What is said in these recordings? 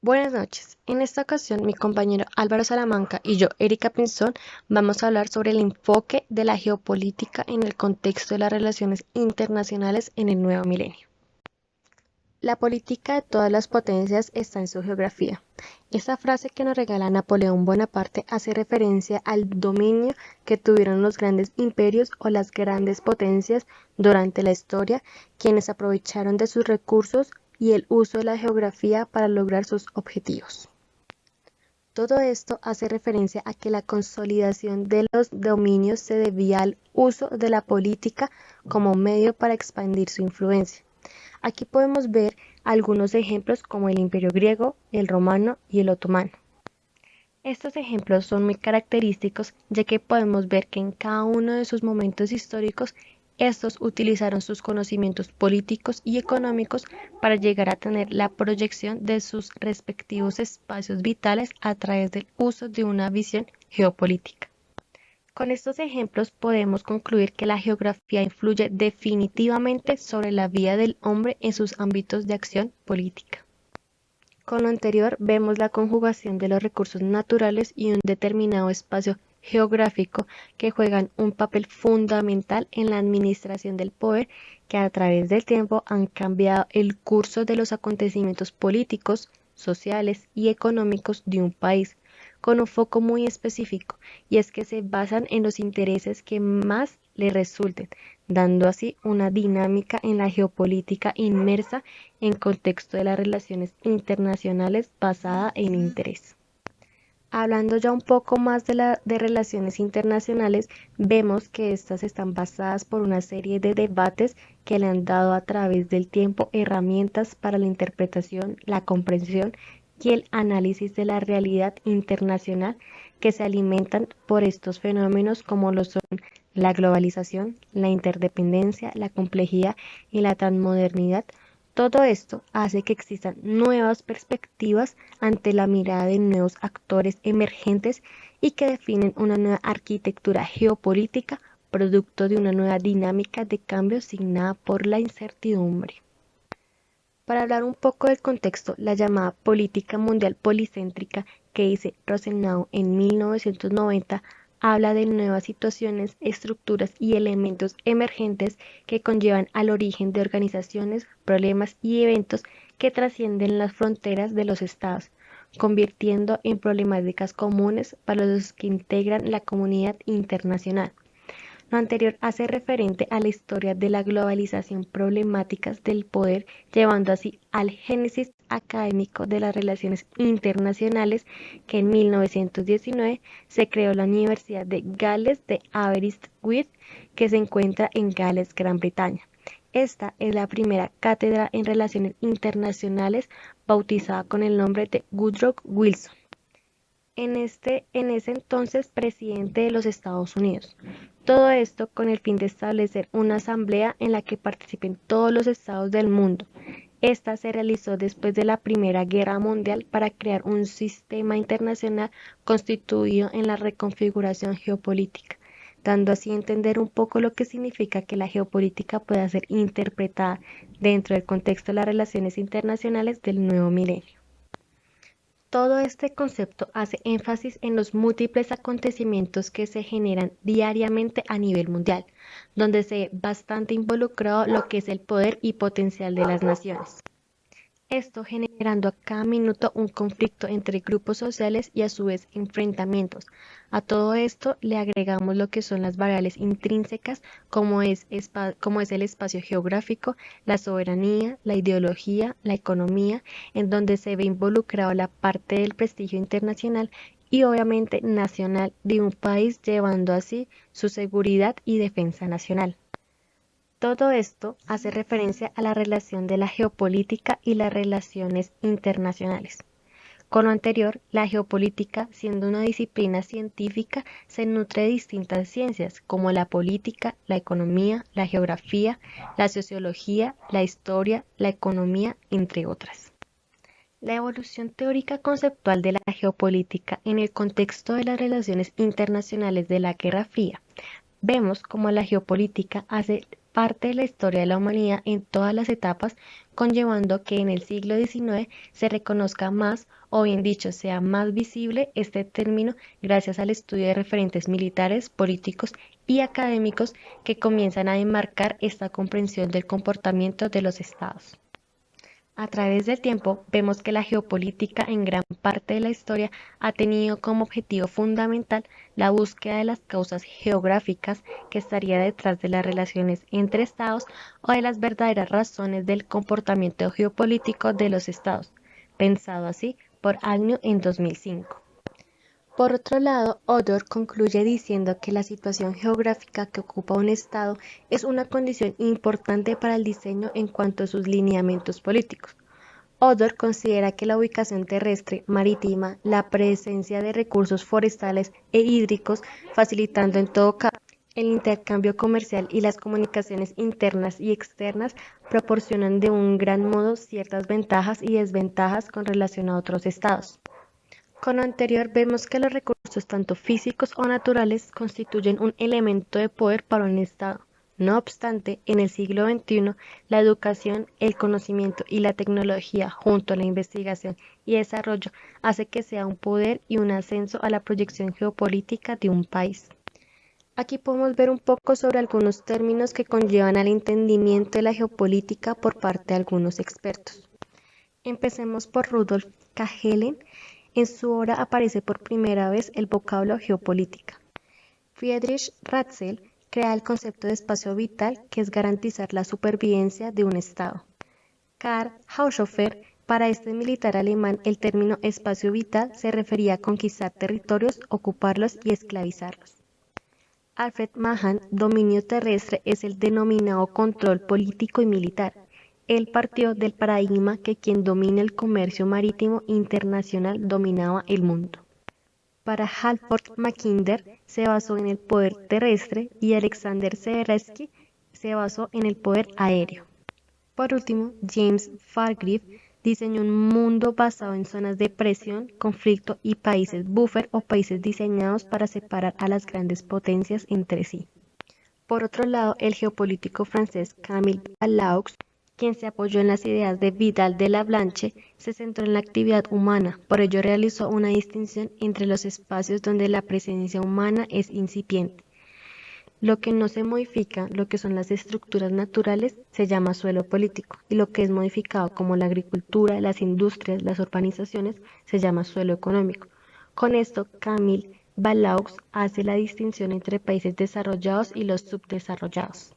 Buenas noches. En esta ocasión, mi compañero Álvaro Salamanca y yo, Erika Pinzón, vamos a hablar sobre el enfoque de la geopolítica en el contexto de las relaciones internacionales en el nuevo milenio. La política de todas las potencias está en su geografía. Esta frase que nos regala Napoleón Bonaparte hace referencia al dominio que tuvieron los grandes imperios o las grandes potencias durante la historia, quienes aprovecharon de sus recursos y el uso de la geografía para lograr sus objetivos. Todo esto hace referencia a que la consolidación de los dominios se debía al uso de la política como medio para expandir su influencia. Aquí podemos ver algunos ejemplos como el Imperio griego, el romano y el otomano. Estos ejemplos son muy característicos ya que podemos ver que en cada uno de sus momentos históricos estos utilizaron sus conocimientos políticos y económicos para llegar a tener la proyección de sus respectivos espacios vitales a través del uso de una visión geopolítica. Con estos ejemplos podemos concluir que la geografía influye definitivamente sobre la vida del hombre en sus ámbitos de acción política. Con lo anterior vemos la conjugación de los recursos naturales y un determinado espacio geográfico que juegan un papel fundamental en la administración del poder que a través del tiempo han cambiado el curso de los acontecimientos políticos, sociales y económicos de un país, con un foco muy específico, y es que se basan en los intereses que más le resulten, dando así una dinámica en la geopolítica inmersa en contexto de las relaciones internacionales basada en interés. Hablando ya un poco más de relaciones internacionales, vemos que estas están basadas por una serie de debates que le han dado a través del tiempo herramientas para la interpretación, la comprensión y el análisis de la realidad internacional que se alimentan por estos fenómenos como lo son la globalización, la interdependencia, la complejidad y la transmodernidad. Todo esto hace que existan nuevas perspectivas ante la mirada de nuevos actores emergentes y que definen una nueva arquitectura geopolítica, producto de una nueva dinámica de cambio signada por la incertidumbre. Para hablar un poco del contexto, la llamada política mundial policéntrica que dice Rosenau en 1990 habla de nuevas situaciones, estructuras y elementos emergentes que conllevan al origen de organizaciones, problemas y eventos que trascienden las fronteras de los estados, convirtiendo en problemáticas comunes para los que integran la comunidad internacional. Lo anterior hace referente a la historia de la globalización, problemáticas del poder, llevando así al génesis académico de las relaciones internacionales que en 1919 se creó la Universidad de Gales de Aberystwyth, que se encuentra en Gales, Gran Bretaña. Esta es la primera cátedra en relaciones internacionales bautizada con el nombre de Woodrow Wilson, en ese entonces presidente de los Estados Unidos. Todo esto con el fin de establecer una asamblea en la que participen todos los estados del mundo. Esta se realizó después de la Primera Guerra Mundial para crear un sistema internacional constituido en la reconfiguración geopolítica, dando así a entender un poco lo que significa que la geopolítica pueda ser interpretada dentro del contexto de las relaciones internacionales del nuevo milenio. Todo este concepto hace énfasis en los múltiples acontecimientos que se generan diariamente a nivel mundial, donde se ve bastante involucrado lo que es el poder y potencial de las naciones. Esto generando a cada minuto un conflicto entre grupos sociales y a su vez enfrentamientos. A todo esto le agregamos lo que son las variables intrínsecas como es el espacio geográfico, la soberanía, la ideología, la economía, en donde se ve involucrado la parte del prestigio internacional y obviamente nacional de un país, llevando así su seguridad y defensa nacional. Todo esto hace referencia a la relación de la geopolítica y las relaciones internacionales. Con lo anterior, la geopolítica, siendo una disciplina científica, se nutre de distintas ciencias como la política, la economía, la geografía, la sociología, la historia, la economía, entre otras. La evolución teórica conceptual de la geopolítica en el contexto de las relaciones internacionales de la Guerra Fría. Vemos cómo la geopolítica hace parte de la historia de la humanidad en todas las etapas, conllevando que en el siglo XIX se reconozca más, o bien dicho, sea más visible este término gracias al estudio de referentes militares, políticos y académicos que comienzan a enmarcar esta comprensión del comportamiento de los estados. A través del tiempo, vemos que la geopolítica en gran parte de la historia ha tenido como objetivo fundamental la búsqueda de las causas geográficas que estaría detrás de las relaciones entre estados o de las verdaderas razones del comportamiento geopolítico de los estados, pensado así por Agnew en 2005. Por otro lado, Odor concluye diciendo que la situación geográfica que ocupa un Estado es una condición importante para el diseño en cuanto a sus lineamientos políticos. Odor considera que la ubicación terrestre, marítima, la presencia de recursos forestales e hídricos, facilitando en todo caso el intercambio comercial y las comunicaciones internas y externas, proporcionan de un gran modo ciertas ventajas y desventajas con relación a otros estados. Con lo anterior vemos que los recursos tanto físicos o naturales constituyen un elemento de poder para un Estado. No obstante, en el siglo XXI, la educación, el conocimiento y la tecnología, junto a la investigación y desarrollo, hace que sea un poder y un ascenso a la proyección geopolítica de un país. Aquí podemos ver un poco sobre algunos términos que conllevan al entendimiento de la geopolítica por parte de algunos expertos. Empecemos por Rudolf Kahelen. En su obra aparece por primera vez el vocablo geopolítica. Friedrich Ratzel crea el concepto de espacio vital, que es garantizar la supervivencia de un Estado. Karl Haushofer, para este militar alemán, el término espacio vital se refería a conquistar territorios, ocuparlos y esclavizarlos. Alfred Mahan, dominio terrestre es el denominado control político y militar. Él partió del paradigma que quien domina el comercio marítimo internacional dominaba el mundo. Para Halford Mackinder se basó en el poder terrestre y Alexander Seversky se basó en el poder aéreo. Por último, James Fargreave diseñó un mundo basado en zonas de presión, conflicto y países buffer o países diseñados para separar a las grandes potencias entre sí. Por otro lado, el geopolítico francés Camille Pallaux, quien se apoyó en las ideas de Vidal de la Blanche, se centró en la actividad humana, por ello realizó una distinción entre los espacios donde la presencia humana es incipiente. Lo que no se modifica, lo que son las estructuras naturales, se llama suelo político, y lo que es modificado como la agricultura, las industrias, las urbanizaciones, se llama suelo económico. Con esto, Camille Ballaux hace la distinción entre países desarrollados y los subdesarrollados.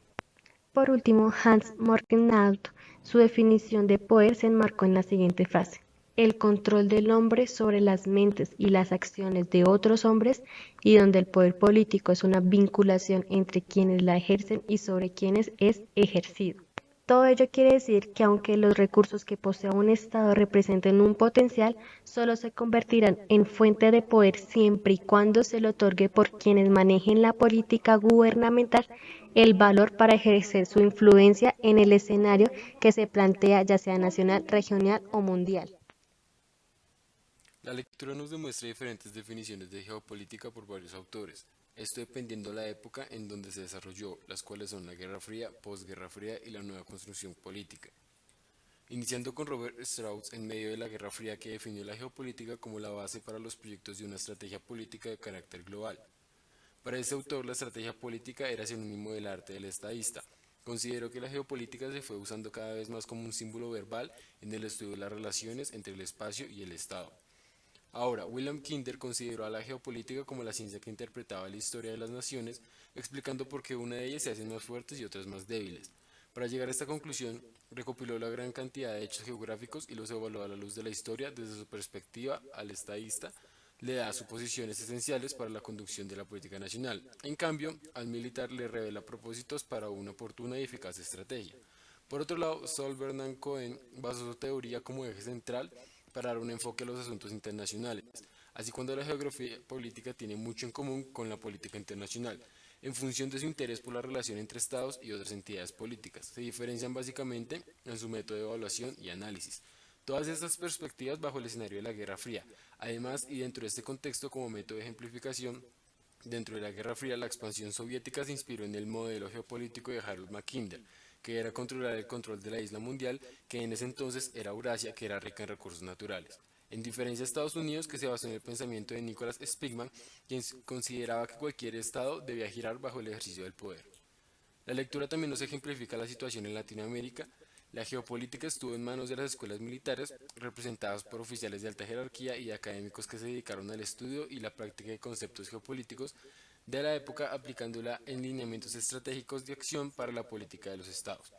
Por último, Hans Morgenthau, su definición de poder se enmarcó en la siguiente frase: el control del hombre sobre las mentes y las acciones de otros hombres, y donde el poder político es una vinculación entre quienes la ejercen y sobre quienes es ejercido. Todo ello quiere decir que aunque los recursos que posea un Estado representen un potencial, solo se convertirán en fuente de poder siempre y cuando se le otorgue por quienes manejen la política gubernamental el valor para ejercer su influencia en el escenario que se plantea, ya sea nacional, regional o mundial. La lectura nos demuestra diferentes definiciones de geopolítica por varios autores, esto dependiendo la época en donde se desarrolló, las cuales son la Guerra Fría, Posguerra Fría y la nueva construcción política. Iniciando con Robert Strauss en medio de la Guerra Fría, que definió la geopolítica como la base para los proyectos de una estrategia política de carácter global. Para este autor, la estrategia política era sinónimo del arte del estadista. Considero que la geopolítica se fue usando cada vez más como un símbolo verbal en el estudio de las relaciones entre el espacio y el Estado. Ahora, William Kinder consideró a la geopolítica como la ciencia que interpretaba la historia de las naciones, explicando por qué una de ellas se hacen más fuertes y otras más débiles. Para llegar a esta conclusión, recopiló la gran cantidad de hechos geográficos y los evaluó a la luz de la historia desde su perspectiva. Al estadista le da suposiciones esenciales para la conducción de la política nacional. En cambio, al militar le revela propósitos para una oportuna y eficaz estrategia. Por otro lado, Saul Bernard Cohen basó su teoría como eje central para dar un enfoque a los asuntos internacionales, así cuando la geografía política tiene mucho en común con la política internacional, en función de su interés por la relación entre estados y otras entidades políticas. Se diferencian básicamente en su método de evaluación y análisis. Todas estas perspectivas bajo el escenario de la Guerra Fría. Además, y dentro de este contexto como método de ejemplificación, Dentro de la Guerra Fría, la expansión soviética se inspiró en el modelo geopolítico de Harold Mackinder, que era controlar el control de la isla mundial, que en ese entonces era Eurasia, que era rica en recursos naturales. En diferencia a Estados Unidos, que se basó en el pensamiento de Nicholas Spigman, quien consideraba que cualquier Estado debía girar bajo el ejercicio del poder. La lectura también nos ejemplifica la situación en Latinoamérica. La geopolítica estuvo en manos de las escuelas militares, representadas por oficiales de alta jerarquía y académicos que se dedicaron al estudio y la práctica de conceptos geopolíticos de la época, aplicándola en lineamientos estratégicos de acción para la política de los estados.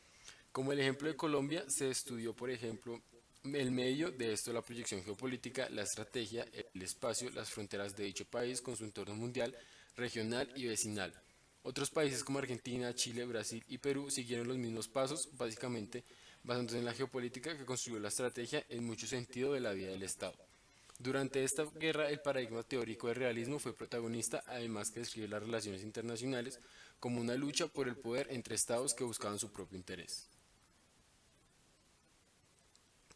Como el ejemplo de Colombia, se estudió, por ejemplo, el medio de esto, la proyección geopolítica, la estrategia, el espacio, las fronteras de dicho país con su entorno mundial, regional y vecinal. Otros países como Argentina, Chile, Brasil y Perú siguieron los mismos pasos, básicamente basándose en la geopolítica que construyó la estrategia en mucho sentido de la vida del Estado. Durante esta guerra, el paradigma teórico del realismo fue protagonista, además que describe las relaciones internacionales como una lucha por el poder entre estados que buscaban su propio interés.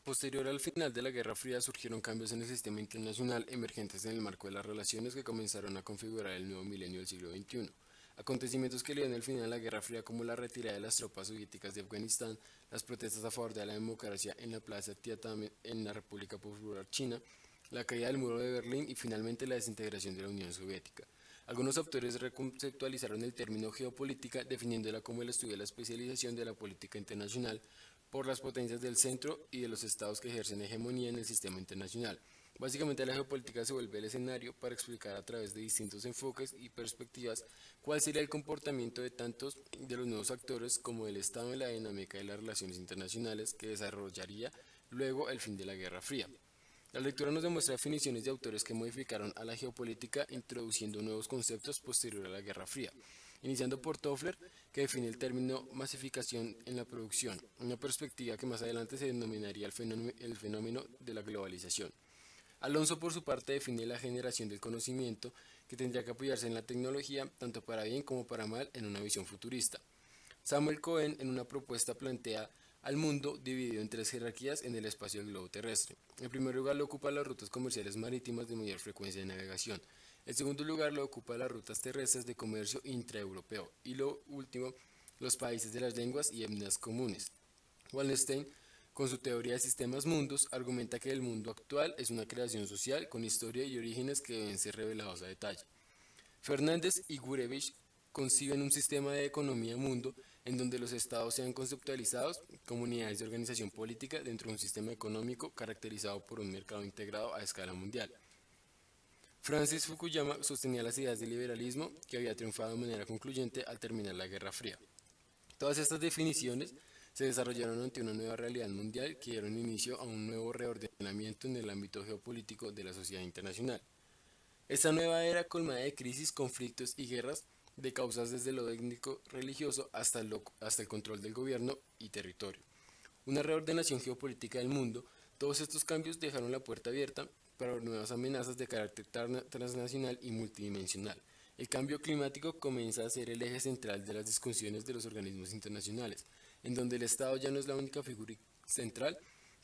Posterior al final de la Guerra Fría surgieron cambios en el sistema internacional emergentes en el marco de las relaciones que comenzaron a configurar el nuevo milenio del siglo XXI. Acontecimientos que le dieron el final a la Guerra Fría como la retirada de las tropas soviéticas de Afganistán, las protestas a favor de la democracia en la Plaza Tiananmen en la República Popular China, la caída del muro de Berlín y finalmente la desintegración de la Unión Soviética. Algunos autores reconceptualizaron el término geopolítica definiéndola como el estudio de la especialización de la política internacional por las potencias del centro y de los estados que ejercen hegemonía en el sistema internacional. Básicamente la geopolítica se vuelve el escenario para explicar a través de distintos enfoques y perspectivas cuál sería el comportamiento de tantos de los nuevos actores como el Estado en la dinámica de las relaciones internacionales que desarrollaría luego el fin de la Guerra Fría. La lectura nos demuestra definiciones de autores que modificaron a la geopolítica introduciendo nuevos conceptos posterior a la Guerra Fría, iniciando por Toffler, que define el término masificación en la producción, una perspectiva que más adelante se denominaría el fenómeno de la globalización. Alonso, por su parte, define la generación del conocimiento, que tendría que apoyarse en la tecnología, tanto para bien como para mal, en una visión futurista. Samuel Cohen, en una propuesta, plantea al mundo dividido en tres jerarquías en el espacio del globo terrestre. En primer lugar lo ocupa las rutas comerciales marítimas de mayor frecuencia de navegación. En segundo lugar lo ocupa las rutas terrestres de comercio intraeuropeo. Y lo último, los países de las lenguas y etnias comunes. Wallenstein, con su teoría de sistemas mundos, argumenta que el mundo actual es una creación social con historia y orígenes que deben ser revelados a detalle. Fernández y Gurevich conciben un sistema de economía mundo en donde los estados sean conceptualizados como unidades de organización política dentro de un sistema económico caracterizado por un mercado integrado a escala mundial. Francis Fukuyama sostenía las ideas del liberalismo que había triunfado de manera concluyente al terminar la Guerra Fría. Todas estas definiciones se desarrollaron ante una nueva realidad mundial que dieron inicio a un nuevo reordenamiento en el ámbito geopolítico de la sociedad internacional. Esta nueva era colmada de crisis, conflictos y guerras, de causas desde lo étnico-religioso hasta el control del gobierno y territorio. Una reordenación geopolítica del mundo, todos estos cambios dejaron la puerta abierta para nuevas amenazas de carácter transnacional y multidimensional. El cambio climático comienza a ser el eje central de las discusiones de los organismos internacionales, en donde el Estado ya no es la única figura central.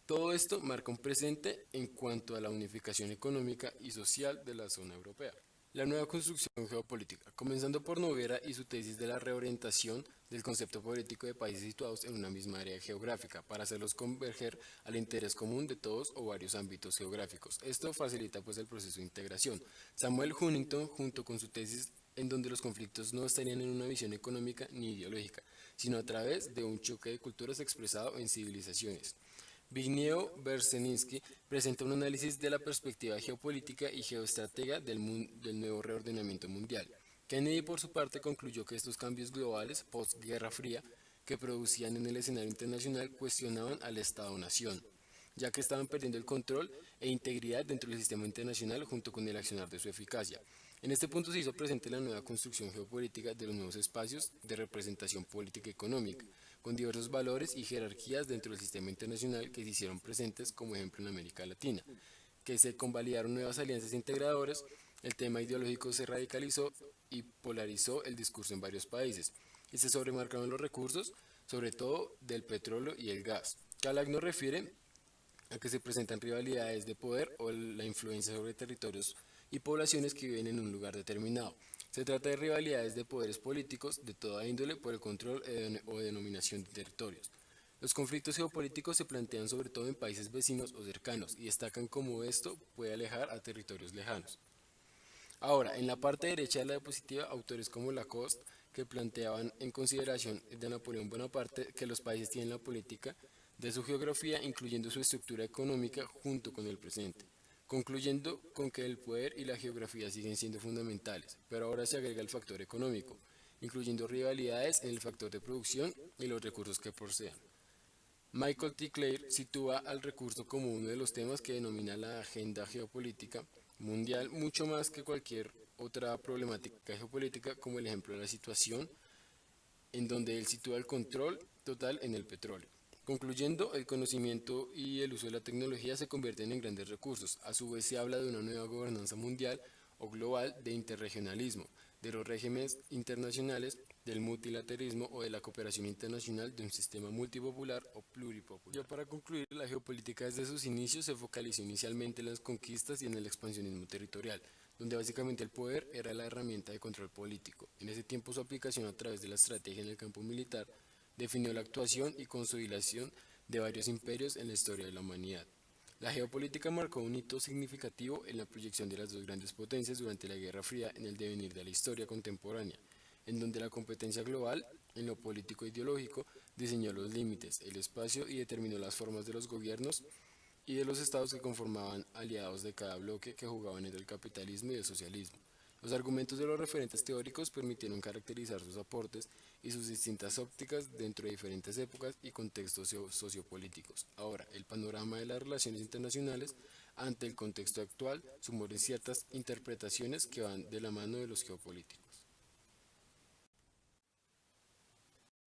Todo esto marca un presente en cuanto a la unificación económica y social de la zona europea. La nueva construcción geopolítica, comenzando por Noguera y su tesis de la reorientación del concepto político de países situados en una misma área geográfica para hacerlos converger al interés común de todos o varios ámbitos geográficos. Esto facilita pues el proceso de integración. Samuel Huntington, junto con su tesis en donde los conflictos no estarían en una visión económica ni ideológica, sino a través de un choque de culturas expresado en civilizaciones. Zbigniew Brzezinski presenta un análisis de la perspectiva geopolítica y geoestratega del nuevo reordenamiento mundial. Kennedy, por su parte, concluyó que estos cambios globales, post-Guerra Fría, que producían en el escenario internacional cuestionaban al Estado-nación, ya que estaban perdiendo el control e integridad dentro del sistema internacional junto con el accionar de su eficacia. En este punto se hizo presente la nueva construcción geopolítica de los nuevos espacios de representación política y económica, con diversos valores y jerarquías dentro del sistema internacional que se hicieron presentes, como ejemplo en América Latina, que se convalidaron nuevas alianzas integradoras, el tema ideológico se radicalizó y polarizó el discurso en varios países, y se sobremarcaron los recursos, sobre todo del petróleo y el gas. Calac nos refiere a que se presentan rivalidades de poder o la influencia sobre territorios y poblaciones que viven en un lugar determinado. Se trata de rivalidades de poderes políticos de toda índole por el control o denominación de territorios. Los conflictos geopolíticos se plantean sobre todo en países vecinos o cercanos y destacan cómo esto puede alejar a territorios lejanos. Ahora, en la parte derecha de la diapositiva, autores como Lacoste, que planteaban en consideración de Napoleón Bonaparte que los países tienen la política de su geografía, incluyendo su estructura económica junto con el presente, concluyendo con que el poder y la geografía siguen siendo fundamentales, pero ahora se agrega el factor económico, incluyendo rivalidades en el factor de producción y los recursos que posean. Michael T. Clare sitúa al recurso como uno de los temas que denomina la agenda geopolítica mundial mucho más que cualquier otra problemática geopolítica, como el ejemplo de la situación en donde él sitúa el control total en el petróleo. Concluyendo, el conocimiento y el uso de la tecnología se convierten en grandes recursos. A su vez se habla de una nueva gobernanza mundial o global, de interregionalismo, de los regímenes internacionales, del multilateralismo o de la cooperación internacional, de un sistema multipopular o pluripopular. Ya para concluir, la geopolítica desde sus inicios se focalizó inicialmente en las conquistas y en el expansionismo territorial, donde básicamente el poder era la herramienta de control político. En ese tiempo su aplicación a través de la estrategia en el campo militar definió la actuación y consolidación de varios imperios en la historia de la humanidad. La geopolítica marcó un hito significativo en la proyección de las dos grandes potencias durante la Guerra Fría en el devenir de la historia contemporánea, en donde la competencia global en lo político e ideológico diseñó los límites, el espacio y determinó las formas de los gobiernos y de los estados que conformaban aliados de cada bloque que jugaban entre el capitalismo y el socialismo. Los argumentos de los referentes teóricos permitieron caracterizar sus aportes y sus distintas ópticas dentro de diferentes épocas y contextos sociopolíticos. Ahora, el panorama de las relaciones internacionales ante el contexto actual sumó ciertas interpretaciones que van de la mano de los geopolíticos.